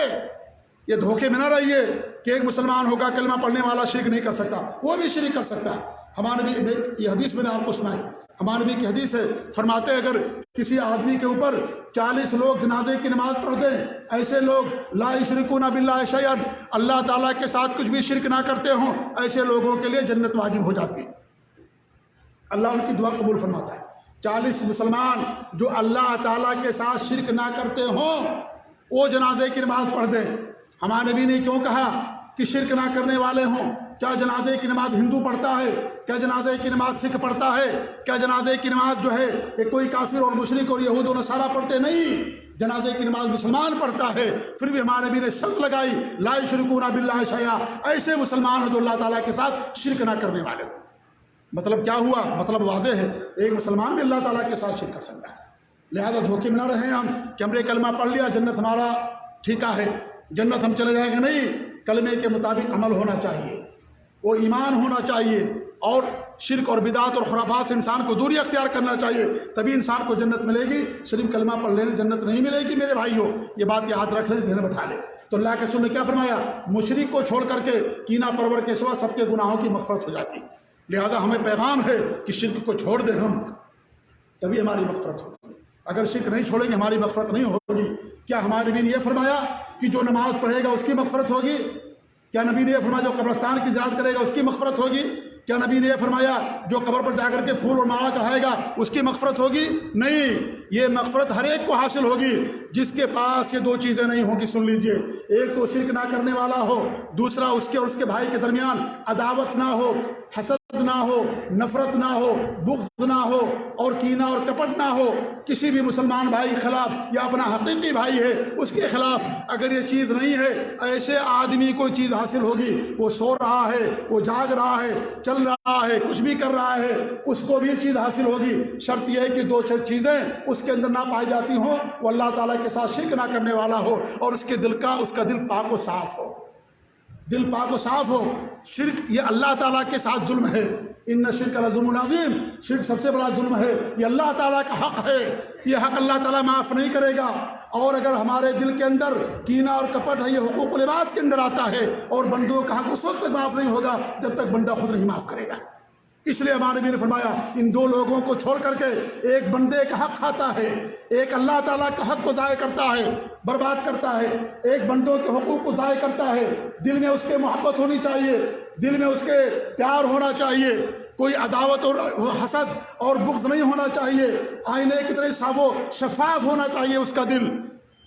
یہ دھوکے میں نہ رہیے کہ ایک مسلمان ہوگا کلمہ پڑھنے والا شرک نہیں کر سکتا، وہ بھی شرک کر سکتا ہے۔ ہمارے بھی یہ حدیث میں نے آپ کو سنائی، ہمارے بھی کی حدیث ہے، فرماتے اگر کسی آدمی کے اوپر 40 لوگ جنازے کی نماز پڑھ دیں، ایسے لوگ لا یشرکون باللہ شیئا، اللہ تعالیٰ کے ساتھ کچھ بھی شرک نہ کرتے ہوں، ایسے لوگوں کے لیے جنت واجب ہو جاتی ہے، اللہ ان کی دعا قبول فرماتا ہے۔ 40 مسلمان جو اللہ تعالیٰ کے ساتھ شرک نہ کرتے ہوں وہ جنازے کی نماز پڑھ دیں۔ ہمارے نبی نے کیوں کہا کہ شرک نہ کرنے والے ہوں؟ کیا جنازے کی نماز ہندو پڑھتا ہے؟ کیا جنازے کی نماز سکھ پڑھتا ہے؟ کیا جنازے کی نماز جو ہے کوئی کافر اور مشرک اور یہود و نصارہ پڑھتے؟ نہیں، جنازے کی نماز مسلمان پڑھتا ہے۔ پھر بھی ہمارے نبی نے شرط لگائی لا یشرکون باللہ شیئا، ایسے مسلمان ہو جو اللہ تعالیٰ کے ساتھ شرک نہ کرنے والے ہوں۔ مطلب کیا ہوا؟ مطلب واضح ہے، ایک مسلمان بھی اللہ تعالیٰ کے ساتھ شرک کر سکتا ہے۔ لہذا دھوکے میں نہ رہیں ہم کہ ہم نے کلمہ پڑھ لیا جنت ہمارا ٹھیکا ہے، جنت ہم چلے جائیں گے۔ نہیں، کلمے کے مطابق عمل ہونا چاہیے، وہ ایمان ہونا چاہیے، اور شرک اور بدعات اور خرافات سے انسان کو دوری اختیار کرنا چاہیے، تبھی انسان کو جنت ملے گی۔ صرف کلمہ پڑھ لینے جنت نہیں ملے گی میرے بھائیوں، یہ بات یاد رکھ لیں، ذہن میں بٹھا لیں۔ تو اللہ کے رسول نے کیا فرمایا؟ مشرک کو چھوڑ کر کے کینہ پرور کے سوا سب کے گناہوں کی مغفرت ہو جاتی۔ لہذا ہمیں پیغام ہے کہ شرک کو چھوڑ دیں ہم، تبھی ہماری مغفرت ہوگی۔ اگر شرک نہیں چھوڑیں گے ہماری مغفرت نہیں ہوگی۔ کیا ہمارے نبی نے یہ فرمایا کہ جو نماز پڑھے گا اس کی مغفرت ہوگی؟ کیا نبی نے یہ فرمایا جو قبرستان کی زیارت کرے گا اس کی مغفرت ہوگی؟ کیا نبی نے یہ فرمایا جو قبر پر جا کر کے پھول اور مالا چڑھائے گا اس کی مغفرت ہوگی؟ نہیں، یہ مغفرت ہر ایک کو حاصل ہوگی جس کے پاس یہ دو چیزیں نہیں ہوں گی۔ سن لیجئے، ایک تو شرک نہ کرنے والا ہو، دوسرا اس کے اور اس کے بھائی کے درمیان عداوت نہ ہو، حسد نہ ہو، نفرت نہ ہو، بغض نہ ہو اور کینہ اور کپٹ نہ ہو کسی بھی مسلمان بھائی کے خلاف، یا اپنا حقیقی بھائی ہے اس کے خلاف اگر یہ چیز نہیں ہے، ایسے آدمی کو چیز حاصل ہوگی۔ وہ سو رہا ہے، وہ جاگ رہا ہے، چل رہا ہے، کچھ بھی کر رہا ہے، اس کو بھی چیز حاصل ہوگی۔ شرط یہ ہے کہ دو چیزیں اس کے اندر نہ پائی جاتی ہوں، وہ اللہ تعالیٰ کے ساتھ شرک نہ کرنے والا ہو اور اس کا دل پاک و صاف ہو، دل پاک و صاف ہو۔ شرک یہ اللہ تعالیٰ کے ساتھ ظلم ہے، ان شرک لظلم عظیم، شرک سب سے بڑا ظلم ہے، یہ اللہ تعالیٰ کا حق ہے، یہ حق اللہ تعالیٰ معاف نہیں کرے گا۔ اور اگر ہمارے دل کے اندر کینہ اور کپٹ ہے، یہ حقوق العباد کے اندر آتا ہے، اور بندوں کا حق اس وقت تک معاف نہیں ہوگا جب تک بندہ خود نہیں معاف کرے گا۔ اس لیے ہمارے نبی نے فرمایا ان دو لوگوں کو چھوڑ کر کے ایک بندے کا حق کھاتا ہے، ایک اللہ تعالیٰ کا حق کو ضائع کرتا ہے، برباد کرتا ہے، ایک بندوں کے حقوق کو ضائع کرتا ہے۔ دل میں اس کے محبت ہونی چاہیے، دل میں اس کے پیار ہونا چاہیے، کوئی عداوت اور حسد اور بغض نہیں ہونا چاہیے، آئینے کی طرح صاف و شفاف ہونا چاہیے اس کا دل۔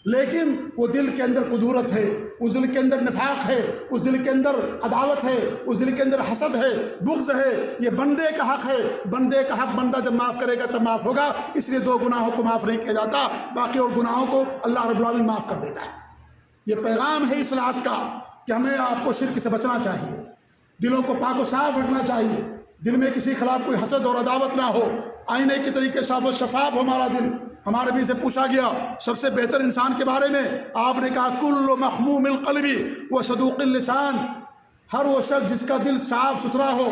لیکن وہ دل کے اندر قدورت ہے، اس دل کے اندر نفاق ہے، اس دل کے اندر عداوت ہے، اس دل کے اندر حسد ہے، بغض ہے۔ یہ بندے کا حق ہے، بندے کا حق بندہ جب معاف کرے گا تب معاف ہوگا۔ اس لیے دو گناہوں کو معاف نہیں کیا جاتا، باقی اور گناہوں کو اللہ رب العالمین معاف کر دیتا ہے۔ یہ پیغام ہے اس رات کا کہ ہمیں آپ کو شرک سے بچنا چاہیے، دلوں کو پاک و صاف رکھنا چاہیے، دل میں کسی خلاف کوئی حسد اور عداوت نہ ہو، آئینے کے طریقے صاف و شفاف ہو ہمارا دل۔ ہمارے نبی سے پوچھا گیا سب سے بہتر انسان کے بارے میں، آپ نے کہا کل مخموم القلب و صدوق اللسان، ہر وہ شخص جس کا دل صاف ستھرا ہو،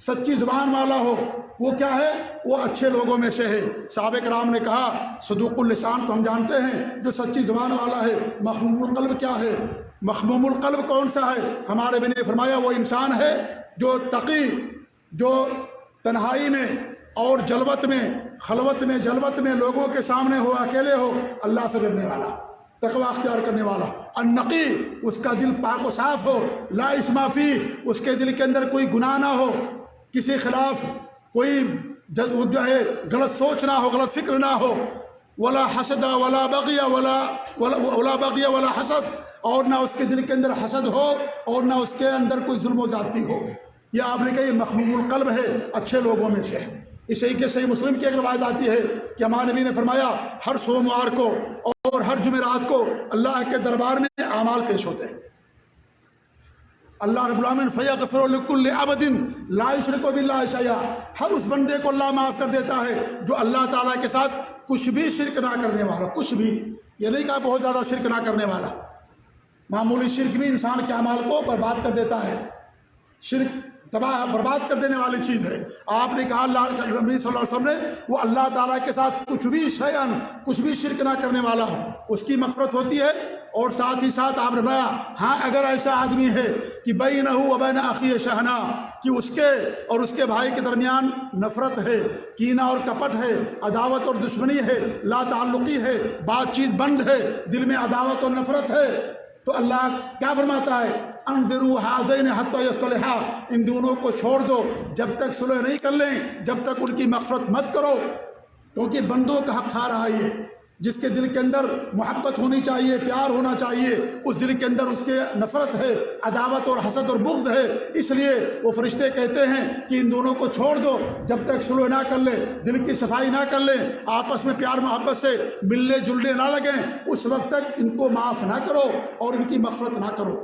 سچی زبان والا ہو، وہ کیا ہے؟ وہ اچھے لوگوں میں سے ہے۔ صحابہ کرام نے کہا صدوق اللسان تو ہم جانتے ہیں جو سچی زبان والا ہے، مخموم القلب کیا ہے؟ مخموم القلب کون سا ہے؟ ہمارے نبی نے فرمایا وہ انسان ہے جو تقی، جو تنہائی میں اور جلوت میں، خلوت میں، جلوت میں لوگوں کے سامنے ہو، اکیلے ہو، اللہ سے ڈرنے والا، تقوی اختیار کرنے والا۔ النقی، اس کا دل پاک و صاف ہو، لا اسم فی، اس کے دل کے اندر کوئی گناہ نہ ہو، کسی خلاف کوئی جو ہے غلط سوچ نہ ہو، غلط فکر نہ ہو، ولا حسد ولا بغی ولا بغی ولا حسد، اور نہ اس کے دل کے اندر حسد ہو اور نہ اس کے اندر کوئی ظلم و زیادتی ہو۔ یہ آپ نے کہا یہ مخموم القلب ہے، اچھے لوگوں میں سے ہے۔ اس طریقے سے مسلم کی ایک روایت آتی ہے کہ ہمارے نبی نے فرمایا ہر سوموار کو اور ہر جمعرات کو اللہ کے دربار میں اعمال پیش ہوتے ہیں۔ اللہ رب العالمین فیغفر لکل عبد لا یشرک باللہ شیئا، ہر اس بندے کو اللہ معاف کر دیتا ہے جو اللہ تعالیٰ کے ساتھ کچھ بھی شرک نہ کرنے والا، کچھ بھی، یہ نہیں کہا بہت زیادہ شرک نہ کرنے والا، معمولی شرک بھی انسان کے اعمال کو برباد کر دیتا ہے، شرک تباہ برباد کر دینے والی چیز ہے۔ آپ نے کہا اللہ نبی صلی اللہ علیہ وسلم نے وہ اللہ تعالیٰ کے ساتھ کچھ بھی شیئن، کچھ بھی شرک نہ کرنے والا ہو، اس کی مغفرت ہوتی ہے۔ اور ساتھ ہی ساتھ آپ نے بتایا ہاں اگر ایسا آدمی ہے کہ بینہ و بین اخیہ شحناء، کہ اس کے اور اس کے بھائی کے درمیان نفرت ہے، کینہ اور کپٹ ہے، عداوت اور دشمنی ہے، لا تعلقی ہے، بات چیت بند ہے، دل میں عداوت اور نفرت ہے، تو اللہ کیا فرماتا ہے؟ انظروا ہذین حتی یصطلحا، ان دونوں کو چھوڑ دو جب تک صلح نہیں کر لیں، جب تک ان کی مغفرت مت کرو، کیونکہ بندوں کا حق کھا رہا ہے یہ۔ جس کے دل کے اندر محبت ہونی چاہیے، پیار ہونا چاہیے، اس دل کے اندر اس کے نفرت ہے، عداوت اور حسد اور بغض ہے۔ اس لیے وہ فرشتے کہتے ہیں کہ ان دونوں کو چھوڑ دو جب تک صلح نہ کر لیں، دل کی صفائی نہ کر لیں، آپس میں پیار محبت سے ملنے جلنے نہ لگیں، اس وقت تک ان کو معاف نہ کرو اور ان کی مغفرت نہ کرو۔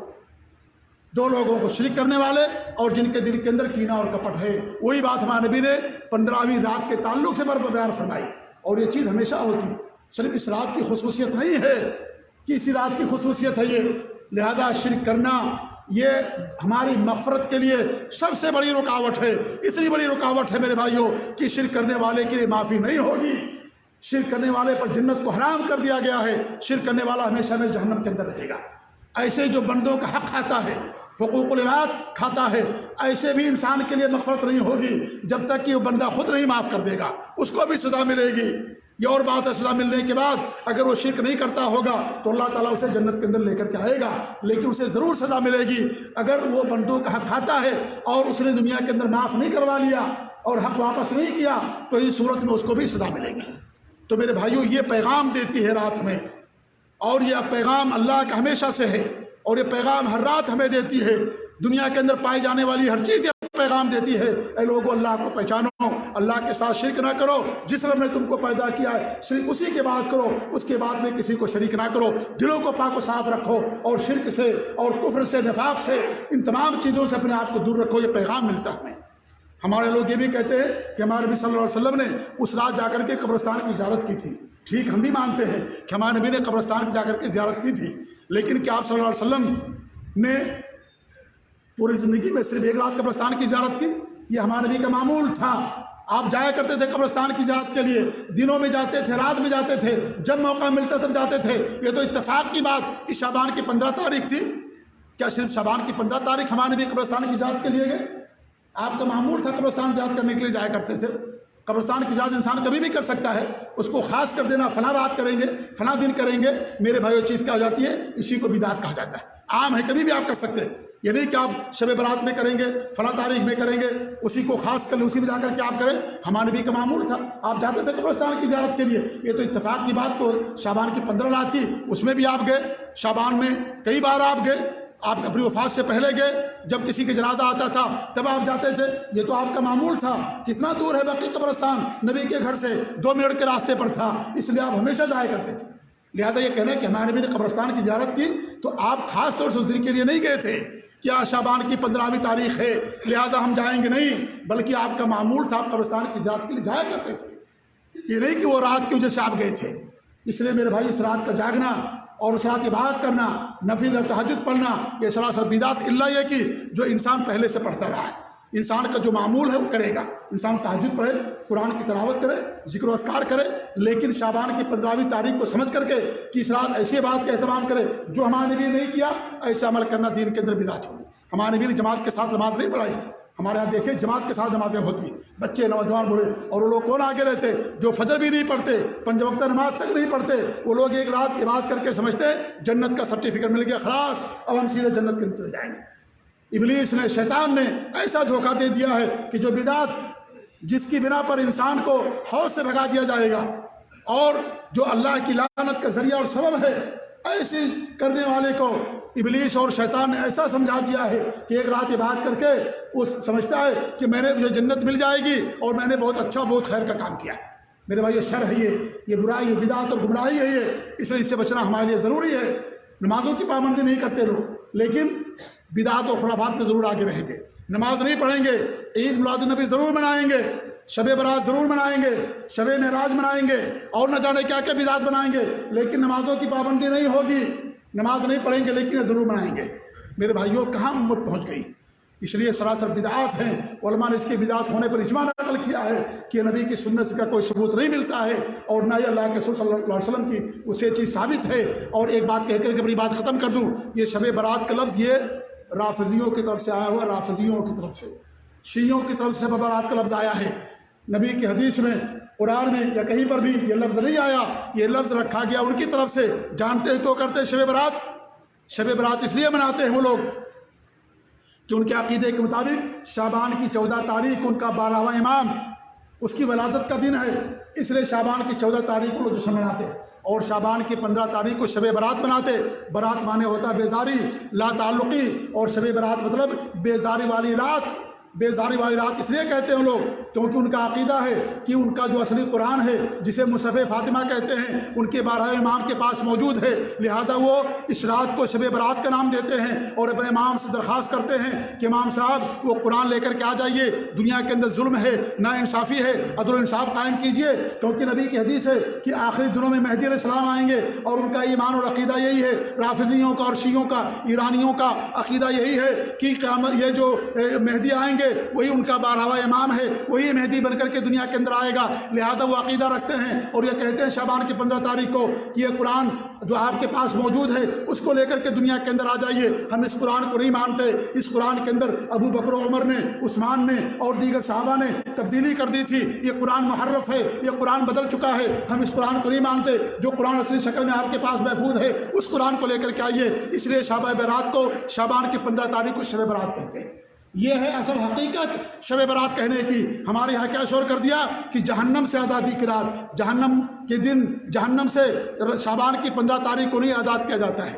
دو لوگوں کو شریک کرنے والے اور جن کے دل کے اندر کینہ اور کپٹ ہے، وہی بات ہمارے نبی نے 15ویں رات کے تعلق سے بیان فرمائی۔ اور یہ چیز ہمیشہ ہوتی ہے، صرف اس رات کی خصوصیت نہیں ہے کہ اسی رات کی خصوصیت ہے یہ، لہذا شرک کرنا یہ ہماری مغفرت کے لیے سب سے بڑی رکاوٹ ہے۔ اتنی بڑی رکاوٹ ہے میرے بھائیوں کہ شرک کرنے والے کے لیے معافی نہیں ہوگی، شرک کرنے والے پر جنت کو حرام کر دیا گیا ہے، شرک کرنے والا ہمیشہ ہمیشہ جہنم کے اندر رہے گا۔ ایسے جو بندوں کا حق کھاتا ہے، حقوق العباد کھاتا ہے، ایسے بھی انسان کے لیے مغفرت نہیں ہوگی جب تک کہ وہ بندہ خود نہیں معاف کر دے گا، اس کو بھی سزا ملے گی۔ یہ اور بات ہے سزا ملنے کے بعد اگر وہ شرک نہیں کرتا ہوگا تو اللہ تعالیٰ اسے جنت کے اندر لے کر کے آئے گا، لیکن اسے ضرور سزا ملے گی۔ اگر وہ بندوں کا حق کھاتا ہے اور اس نے دنیا کے اندر معاف نہیں کروا لیا اور حق واپس نہیں کیا تو اس صورت میں اس کو بھی سزا ملے گی۔ تو میرے بھائیوں، یہ پیغام دیتی ہے رات میں، اور یہ پیغام اللہ کا ہمیشہ سے ہے، اور یہ پیغام ہر رات ہمیں دیتی ہے۔ دنیا کے اندر پائی جانے والی ہر چیز پیغام دیتی ہے، اے لوگو اللہ کو پہچانو، اللہ کے ساتھ شرک نہ کرو، جس رب نے تم کو پیدا کیا ہے صرف اسی کی بات کرو، اس کے بعد میں کسی کو شریک نہ کرو، دلوں کو پاک و صاف رکھو، اور شرک سے اور کفر سے، نفاق سے، ان تمام چیزوں سے اپنے آپ کو دور رکھو۔ یہ پیغام ملتا ہے ہمیں۔ ہمارے لوگ یہ بھی کہتے ہیں کہ ہمارے نبی صلی اللہ علیہ وسلم نے اس رات جا کر کے قبرستان کی زیارت کی تھی۔ ٹھیک، ہم بھی مانتے ہیں کہ ہمارے نبی نے قبرستان کی جا کر کے زیارت کی تھی، لیکن کیا آپ صلی اللہ علیہ وسلم نے پوری زندگی میں صرف ایک رات قبرستان کی زیارت کی؟ یہ ہمارے نبی کا معمول تھا۔ آپ جایا کرتے تھے قبرستان کی زیارت کے لیے، دنوں میں جاتے تھے، رات میں جاتے تھے، جب موقع ملتا تب جاتے تھے۔ یہ تو اتفاق کی بات کہ شعبان کی 15 تاریخ تھی، کیا صرف شعبان کی 15 تاریخ ہمارے نبی قبرستان کی زیارت کے لیے گئے؟ آپ کا معمول تھا قبرستان زیارت کرنے کے لیے جایا کرتے تھے۔ قبرستان کی زیارت انسان کبھی بھی کر سکتا ہے، اس کو خاص کر دینا فلاں رات کریں گے، فلاں دن کریں گے، میرے بھائیو چیز کیا ہو جاتی ہے؟ اسی کو بدعت کہا جاتا ہے۔ عام ہے، کبھی بھی آپ کر سکتے ہیں، یہ نہیں کہ آپ شب برات میں کریں گے، فلاں تاریخ میں کریں گے، اسی کو خاص کر لیں، اسی میں جا کر کے آپ کریں۔ ہمارے نبی کا معمول تھا، آپ جاتے تھے قبرستان کی زیارت کے لیے۔ یہ تو اتفاق کی بات کو شعبان کی 15 رات تھی، اس میں بھی آپ گئے، شعبان میں کئی بار آپ گئے، آپ اپنی وفات سے پہلے گئے، جب کسی کا جنازہ آتا تھا تب آپ جاتے تھے۔ یہ تو آپ کا معمول تھا۔ کتنا دور ہے بقیع قبرستان؟ نبی کے گھر سے 2 منٹ کے راستے پر تھا، اس لیے آپ ہمیشہ جایا کرتے تھے۔ لہذا یہ کہنا کہ ہمارے نبی نے قبرستان کی زیارت کی تو آپ خاص طور سے اس دن کے لیے نہیں گئے تھے کیا شعبان کی 15ویں تاریخ ہے لہذا ہم جائیں گے، نہیں، بلکہ آپ کا معمول تھا، آپ قبرستان کی زیارت کے لیے جایا کرتے تھے۔ یہ نہیں کہ وہ رات کی وجہ سے آپ گئے تھے۔ اس لیے میرے بھائی، اس رات کا جاگنا اور اس رات عبادت کرنا، نفل اور تہجد پڑھنا، یہ سراسر بدعت، الا یہ کہ جو انسان پہلے سے پڑھتا رہا ہے۔ انسان کا جو معمول ہے وہ کرے گا، انسان تہجد پڑھے، قرآن کی تلاوت کرے، ذکر و اذکار کرے، لیکن شعبان کی 15ویں تاریخ کو سمجھ کر کے کہ اس رات ایسی بات کا اہتمام کرے جو ہمارے نبی نے نہیں کیا، ایسا عمل کرنا دین کے اندر بدعت ہوگی۔ ہمارے نبی نے جماعت کے ساتھ نماز نہیں پڑھائی، ہمارے یہاں دیکھیں جماعت کے ساتھ نمازیں ہوتی، بچے، نوجوان، بوڑھے، اور وہ لوگ کون آگے رہتے؟ جو فجر بھی نہیں پڑھتے، 5 وقتہ نماز تک نہیں پڑھتے، وہ لوگ ایک رات عبادت کر کے سمجھتے جنت کا سرٹیفکیٹ مل گیا، خلاص اب ہم سیدھے جنت کے اندر چلے جائیں گے۔ ابلیس نے، شیطان نے ایسا دھوکہ دے دیا ہے کہ جو بدعت جس کی بنا پر انسان کو حوض سے بھگا دیا جائے گا، اور جو اللہ کی لعنت کا ذریعہ اور سبب ہے، ایسے کرنے والے کو ابلیس اور شیطان نے ایسا سمجھا دیا ہے کہ ایک رات عبادت کر کے اس سمجھتا ہے کہ مجھے جنت مل جائے گی اور میں نے بہت اچھا، بہت خیر کا کام کیا۔ میرے بھائی، یہ شر ہے، یہ برائی ہے، بدعت اور گمراہی ہے یہ، اس لیے اس سے بچنا ہمارے لیے ضروری ہے۔ نمازوں کی پابندی نہیں کرتے لوگ، لیکن بدعت اور خرافات میں ضرور آگے رہیں گے۔ نماز نہیں پڑھیں گے، عید میلاد النبی ضرور منائیں گے، شب برات ضرور منائیں گے، شب معراج منائیں گے، اور نہ جانے کیا کیا بدعت بنائیں گے، لیکن نمازوں کی پابندی نہیں ہوگی۔ نماز نہیں پڑھیں گے لیکن ضرور منائیں گے۔ میرے بھائیوں، کہاں امت پہنچ گئی؟ اس لیے سراسر بدعات ہیں۔ علماء نے اس کے بدعات ہونے پر اجماع نقل کیا ہے کہ نبی کی سنت کا کوئی ثبوت نہیں ملتا ہے، اور نہ ہی اللہ کے رسول صلی اللہ علیہ وسلم کی اسے چیز ثابت ہے۔ اور ایک بات کہہ کر کے اپنی بات ختم کر دوں، یہ شب برات کا لفظ یہ رافضیوں کی طرف سے آیا ہوا، رافضیوں کی طرف سے، شیعوں کی طرف سے برات کا لفظ آیا ہے۔ نبی کی حدیث میں، قرآن میں یا کہیں پر بھی یہ لفظ نہیں آیا، یہ لفظ رکھا گیا ان کی طرف سے۔ جانتے ہیں تو کرتے شب برات، شب برات اس لیے مناتے ہیں وہ لوگ کہ ان کے عقیدے کے مطابق شعبان کی 14 تاریخ ان کا 12واں امام، اس کی ولادت کا دن ہے، اس لیے شعبان کی 14 تاریخ کو لوگ جشن مناتے ہیں، اور شعبان کی 15 تاریخ کو شب برات مناتے۔ برات مانے ہوتا ہے بیزاری، لا تعلقی، اور شب برات مطلب بیزاری والی رات۔ بیزاری والی رات اس لیے کہتے ہیں لوگ کیونکہ ان کا عقیدہ ہے کہ ان کا جو اصلی قرآن ہے، جسے مصحف فاطمہ کہتے ہیں، ان کے 12 امام کے پاس موجود ہے، لہذا وہ اس رات کو شب برات کا نام دیتے ہیں، اور اپنے امام سے درخواست کرتے ہیں کہ امام صاحب وہ قرآن لے کر کے آ جائیے، دنیا کے اندر ظلم ہے، ناانصافی ہے، عدل و انصاف قائم کیجیے، کیونکہ نبی کی حدیث ہے کہ آخری دنوں میں مہدی علیہ السلام آئیں گے، اور ان کا ایمان اور عقیدہ یہی ہے۔ رافضیوں کا اور شیعوں کا، ایرانیوں کا عقیدہ یہی ہے کہ قیامت، یہ جو مہدی آئیں گے گے وہی ان کا 12واں امام ہے، وہی مہدی بن کر کے دنیا کے اندر آئے گا۔ لہذا وہ عقیدہ رکھتے ہیں اور یہ کہتے ہیں شعبان کی 15 تاریخ کو یہ قرآن جو آپ کے پاس موجود ہے اس کو لے کر کے دنیا کے اندر آ جائیے۔ ہم اس قرآن کو نہیں مانتے۔ اس قرآن کے اندر ابو بکر و عمر نے، عثمان نے اور دیگر صحابہ نے تبدیلی کر دی تھی۔ یہ قرآن محرف ہے، یہ قرآن بدل چکا ہے، ہم اس قرآن کو نہیں مانتے۔ جو قرآن اصلی شکل میں آپ کے پاس محفوظ ہے اس قرآن کو لے کر کے آئیے۔ اس لیے شب برات کو شعبان کی 15 تاریخ کو شب برات کہتے ہیں۔ یہ ہے اصل حقیقت شب برات کہنے کی۔ ہمارے یہاں کیا شور کر دیا کہ جہنم سے آزادی کی رات، جہنم کے دن، جہنم سے شعبان کی 15 تاریخ کو نہیں آزاد کیا جاتا ہے۔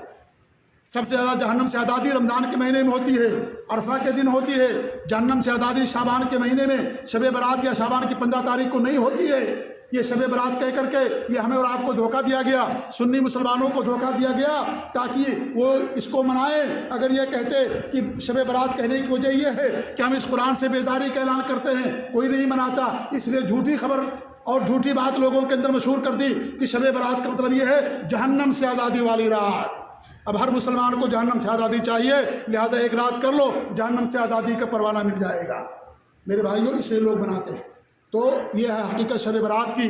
سب سے زیادہ جہنم سے آزادی رمضان کے مہینے میں ہوتی ہے، عرفہ کے دن ہوتی ہے۔ جہنم سے آزادی شعبان کے مہینے میں شب برات یا شعبان کی 15 تاریخ کو نہیں ہوتی ہے۔ یہ شب برات کہہ کر کے یہ ہمیں اور آپ کو دھوکہ دیا گیا، سنی مسلمانوں کو دھوکہ دیا گیا تاکہ وہ اس کو منائیں۔ اگر یہ کہتے کہ شب برات کہنے کی وجہ یہ ہے کہ ہم اس قرآن سے بیداری کا اعلان کرتے ہیں، کوئی نہیں مناتا، اس لیے جھوٹی خبر اور جھوٹی بات لوگوں کے اندر مشہور کر دی کہ شب برات کا مطلب یہ ہے جہنم سے آزادی والی رات۔ اب ہر مسلمان کو جہنم سے آزادی چاہیے، لہذا ایک رات کر لو، جہنم سے آزادی کا پروانہ مل جائے گا۔ میرے بھائیوں، اس لیے لوگ مناتے ہیں۔ تو یہ ہے حقیقت شب برات کی۔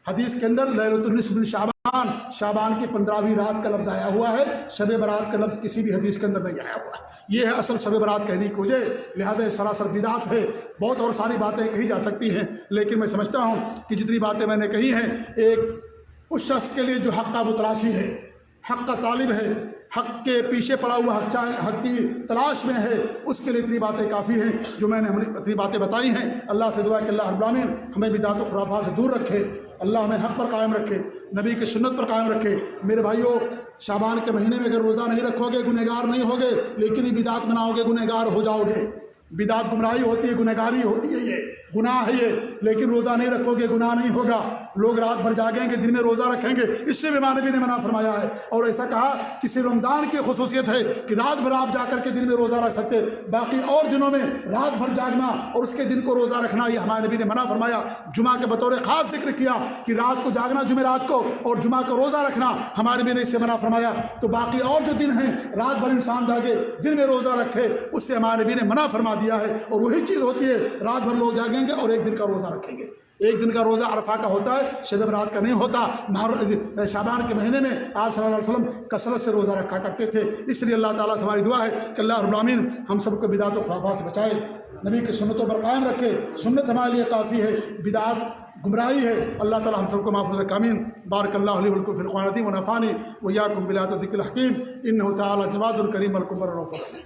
حدیث کے اندر لیلۃ النصف من شعبان، شعبان کی 15ویں رات کا لفظ آیا ہوا ہے، شب برات کا لفظ کسی بھی حدیث کے اندر نہیں آیا ہوا۔ یہ ہے اصل شب برات کہنے کی وجہ، لہذا یہ سراسر بدعت ہے۔ بہت اور ساری باتیں کہی جا سکتی ہیں، لیکن میں سمجھتا ہوں کہ جتنی باتیں میں نے کہی ہیں، ایک اس شخص کے لیے جو حق کا متلاشی ہے، حق کا طالب ہے، حق کے پیچھے پڑا ہوا حق کی تلاش میں ہے، اس کے لیے اتنی باتیں کافی ہیں جو میں نے اتنی باتیں بتائی ہیں۔ اللہ سے دعا کہ اللہ رب العالمین ہمیں بدعت و خرافات سے دور رکھے، اللہ ہمیں حق پر قائم رکھے، نبی کی سنت پر قائم رکھے۔ میرے بھائیوں، شعبان کے مہینے میں اگر روزہ نہیں رکھو گے گنہگار نہیں ہوگے، لیکن یہ بدعت بناؤ گے گنہگار ہو جاؤ گے۔ بدعت گمراہی ہوتی ہے، گنہگاری ہوتی ہے، یہ گناہ ہے یہ، لیکن روزہ نہیں رکھو گے گناہ نہیں ہوگا۔ لوگ رات بھر جاگیں گے، دن میں روزہ رکھیں گے، اس سے بھی ہمارے نبی نے منع فرمایا ہے۔ اور ایسا کہا کہ صرف رمضان کی خصوصیت ہے کہ رات بھر آپ جا کر کے دن میں روزہ رکھ سکتے، باقی اور دنوں میں رات بھر جاگنا اور اس کے دن کو روزہ رکھنا یہ ہمارے نبی نے منع فرمایا۔ جمعہ کے بطور خاص ذکر کیا کہ رات کو جاگنا جمعرات کو اور جمعہ کو روزہ رکھنا ہمارے نبی نے اس سے منع فرمایا۔ تو باقی اور جو دن ہیں رات بھر انسان جاگے دن میں روزہ رکھے، اس سے ہمارے نبی نے منع فرما دیا ہے۔ اور وہی چیز ہوتی ہے، رات بھر لوگ جاگیں گے اور ایک دن کا روزہ رکھیں گے۔ ایک دن کا روزہ عرفہ کا ہوتا ہے، شب برات کا نہیں ہوتا۔ شعبان کے مہینے میں آپ صلی اللہ علیہ وسلم کثرت سے روزہ رکھا کرتے تھے۔ اس لیے اللہ تعالیٰ سے ہماری دعا ہے کہ اللہ رب العالمین ہم سب کو بدعت و خرافات سے بچائے، نبی کی سنتوں پر قائم رکھے۔ سنت ہمارے لیے کافی ہے، بدعت گمراہی ہے۔ اللہ تعالیٰ ہم سب کو محفوظ رکھے، آمین۔ بارک اللہ علی ولکم فی القرآن العظیم ونفعنی وإیاکم بالآیات والذکر الحکیم، انہ تعالیٰ جواد الکریم الکبر الرؤوف الرحیم۔